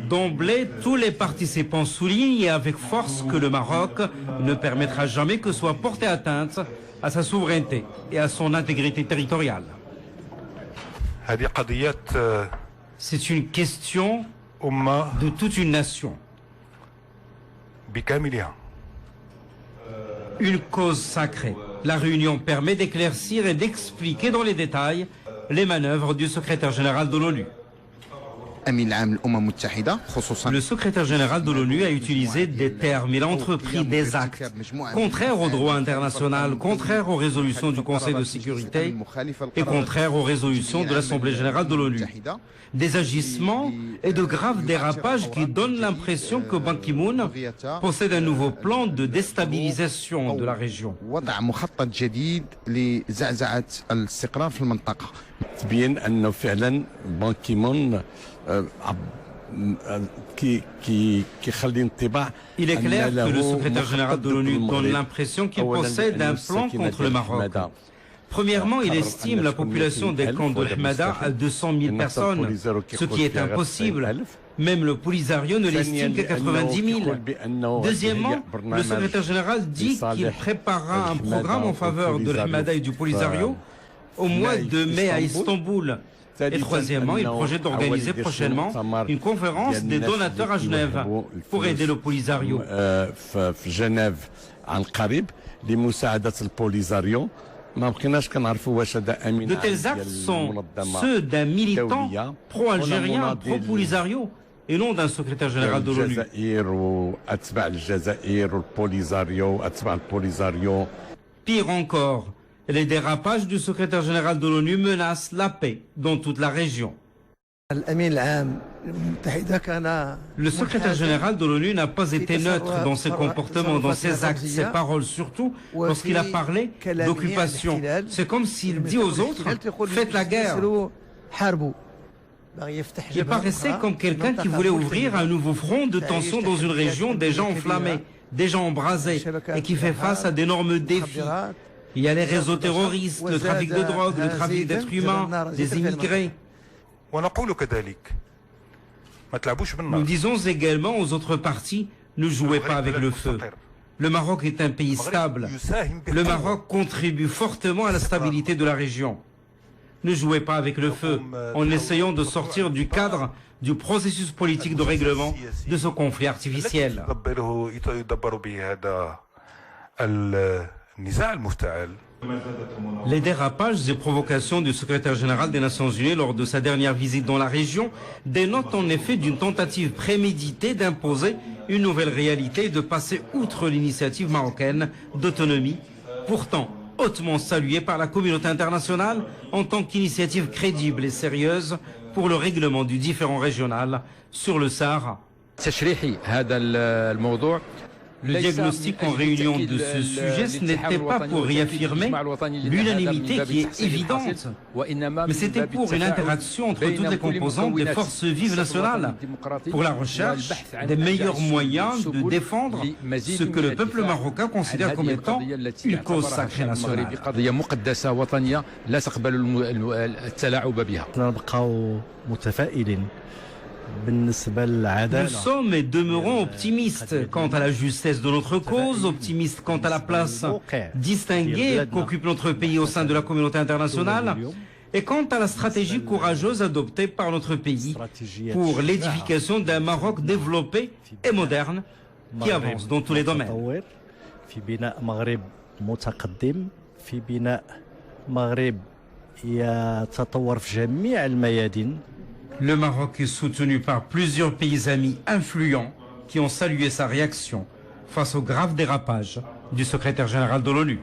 D'emblée, tous les participants soulignent avec force que le Maroc ne permettra jamais que soit portée atteinte à sa souveraineté et à son intégrité territoriale. C'est une question de toute une nation. Une cause sacrée. La réunion permet d'éclaircir et d'expliquer dans les détails les manœuvres du secrétaire général de l'ONU. Le secrétaire général de l'ONU a utilisé des termes, il a entrepris des actes contraires au droit international, contraires aux résolutions du Conseil de sécurité et contraires aux résolutions de l'Assemblée générale de l'ONU. Des agissements et de graves dérapages qui donnent l'impression que Ban Ki-moon possède un nouveau plan de déstabilisation de la région. Il est clair que le secrétaire général de l'ONU donne l'impression qu'il possède un plan contre le Maroc. Premièrement, il estime la population des camps de Hmada à 200 000 personnes, ce qui est impossible. Même le Polisario ne l'estime qu'à 90 000. Deuxièmement, le secrétaire général dit qu'il préparera un programme en faveur de l'Hmada et du Polisario au mois de mai à Istanbul. Et troisièmement, il projette d'organiser prochainement une conférence des donateurs à Genève pour aider le Polisario. De tels actes sont ceux d'un militant pro-algérien, pro-Polisario, et non d'un secrétaire général de l'ONU. Pire encore, les dérapages du secrétaire général de l'ONU menacent la paix dans toute la région. Le secrétaire général de l'ONU n'a pas été neutre dans ses comportements, dans ses actes, ses paroles, surtout lorsqu'il a parlé d'occupation. C'est comme s'il dit aux autres « faites la guerre ». Il paraissait comme quelqu'un qui voulait ouvrir un nouveau front de tension dans une région déjà enflammée, déjà embrasée, et qui fait face à d'énormes défis. Il y a les réseaux terroristes, le trafic de drogue, le trafic d'êtres humains, des immigrés. Nous disons également aux autres parties, ne jouez pas avec le feu. Le Maroc est un pays stable. Le Maroc contribue fortement à la stabilité de la région. Ne jouez pas avec le feu en essayant de sortir du cadre du processus politique de règlement de ce conflit artificiel. Les dérapages et provocations du secrétaire général des Nations Unies lors de sa dernière visite dans la région dénotent en effet d'une tentative préméditée d'imposer une nouvelle réalité et de passer outre l'initiative marocaine d'autonomie, pourtant hautement saluée par la communauté internationale en tant qu'initiative crédible et sérieuse pour le règlement du différend régional sur le Sahara. Le diagnostic en réunion de ce sujet, ce n'était pas pour réaffirmer l'unanimité qui est évidente, mais c'était pour une interaction entre toutes les composantes des forces vives nationales, pour la recherche des meilleurs moyens de défendre ce que le peuple marocain considère comme étant une cause sacrée nationale. Nous sommes et demeurons optimistes quant à la justesse de notre cause, optimistes quant à la place distinguée qu'occupe notre pays au sein de la communauté internationale et quant à la stratégie courageuse adoptée par notre pays pour l'édification d'un Maroc développé et moderne qui avance dans tous les domaines. Le Maroc est soutenu par plusieurs pays amis influents qui ont salué sa réaction face au grave dérapage du secrétaire général de l'ONU.